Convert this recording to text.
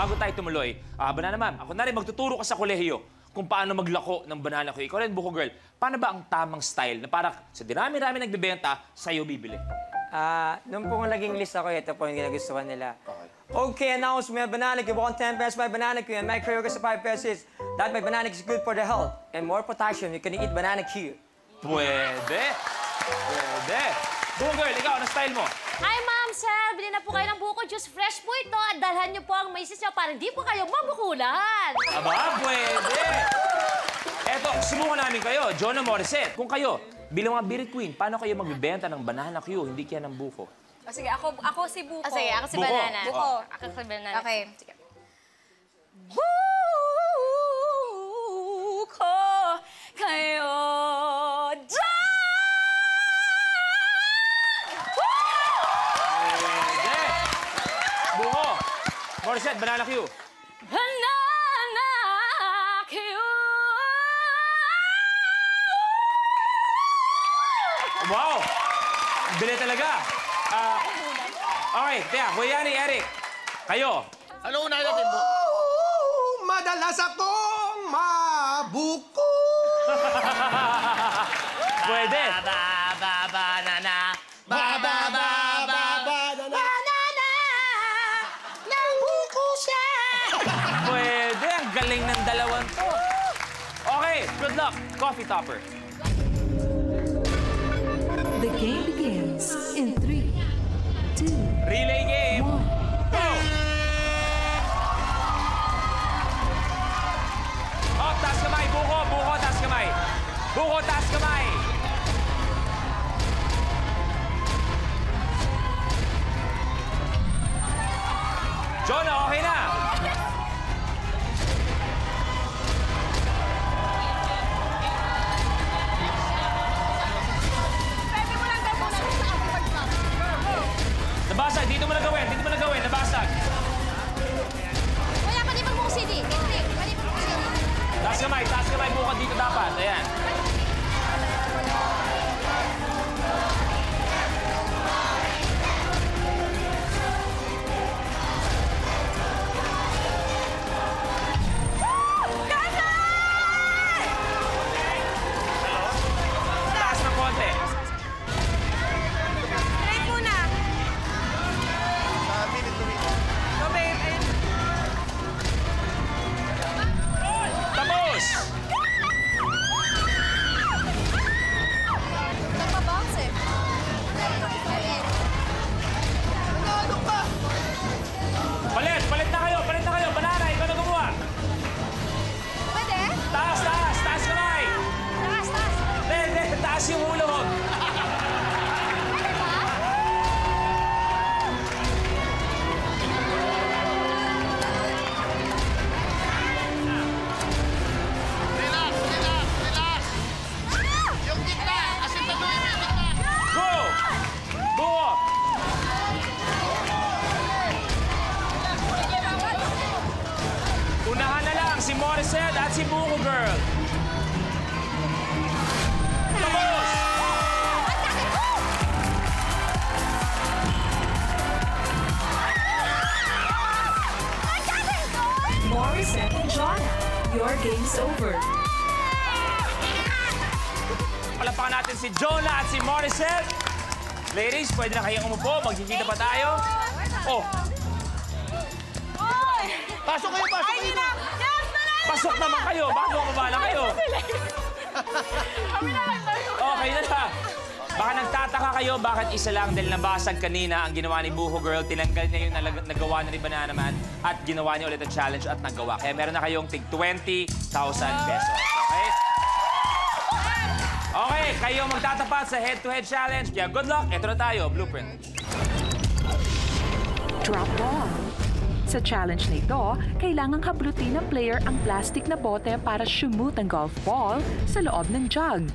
bago tayo tumuloy, Banana Ma'am, ako na rin magtuturo ka sa kolehiyo kung paano maglako ng banana Q. Ikaw rin, Buko Girl, paano ba ang tamang style na para sa dinami-rami nagbibenta, sa'yo bibili? Nung pong naging list ako, ito po yung ginagustuhan nila. Okay, announcement, banana Q, 10 pesos by banana Q, and my career is 5 pesos. That my banana Q is good for the health and more potassium. You can eat banana Q. Pwede. Pwede. Buko Girl, ikaw, ano style mo? Hi, ma'am, sir. Bili na po kayo ng buko juice. Fresh po ito. At dalhan niyo po ang misis niyo para hindi po kayo mabukulan. Aba, pwede. Eto, subukan namin kayo, Jonah Morissette. Kung kayo, bilang mga Beauty Queen, paano kayo magbibenta ng banana Q, hindi kaya ng buko? Sige, ako si Buko. Sige, ako si Buko. Banana. Buko. Ako si Banana. Okay. Sige. Buko kayo dyan! Pwede. Buko. Morissette, banana Q. Banana Q. Wow! Bili talaga. Okay, tiya, Kuya Yani, Eric. Kayo. Ano unahin natin, Bu? Madalas akong mabuko. Pwede. Banana. Banana. Nabuko siya. Pwede. Ang galing ng dalawang to. Okay, good luck. Coffee topper. The game begins in 3, 2, Relay game. 1. Go! Oh, taas kamay. Buko, buko, taas kamay. Buko, taas kamay. Jonah, okay na. Pwede mo lang daw muna sa ako pag-stop. Nabasag. Dito mo na gawin. Dito mo na gawin. Nabasag. Wala pa di ba buko CD? Hindi. Pwede pa buko CD. Taas kamay. Taas kamay. Buko dito dapat. Ayan. Taas ng konti. Straight muna. Minute to minute. Go, babe. Ayun. Tapos! Nagpa-bounce eh. Ano pa? Palit! Palit na kayo! Palit na kayo! Banana, ikaw na gumawa! Pwede? Taas! Taas! Taas kamay! Taas, taas. Hindi! Taas yung ulo! Pwede ba? Relax, relax, relax. Yung gitna. Asintaduhin mo yung gitna. Go! Buo! Unahan na lang si Morissette at si Buko Girl. Tapos! Morissette and Jonah, your game's over. Palapakan natin si Jonah at si Morissette. Ladies, pwede na kayong umupo. Magkikita pa tayo. Oh, Pasok kayo, pasok kayo. pasok naman kayo. Bakit bumaba lang kayo? Okay na na. Baka nagtataka kayo bakit isa lang dahil nabasag kanina ang ginawa ni Buko Girl. Tinanggal niya yung nagawa na ni Banana Man at ginawa niya ulit ang challenge at nagawa. Kaya meron na kayong tig 20,000 pesos. Okay? Okay, kayo magtatapat sa head-to-head challenge. Kaya good luck. Ito na tayo, blueprint. Drop ball. Sa challenge na ito, kailangang hablutin ng player ang plastic na bote para shoot ang golf ball sa loob ng jug.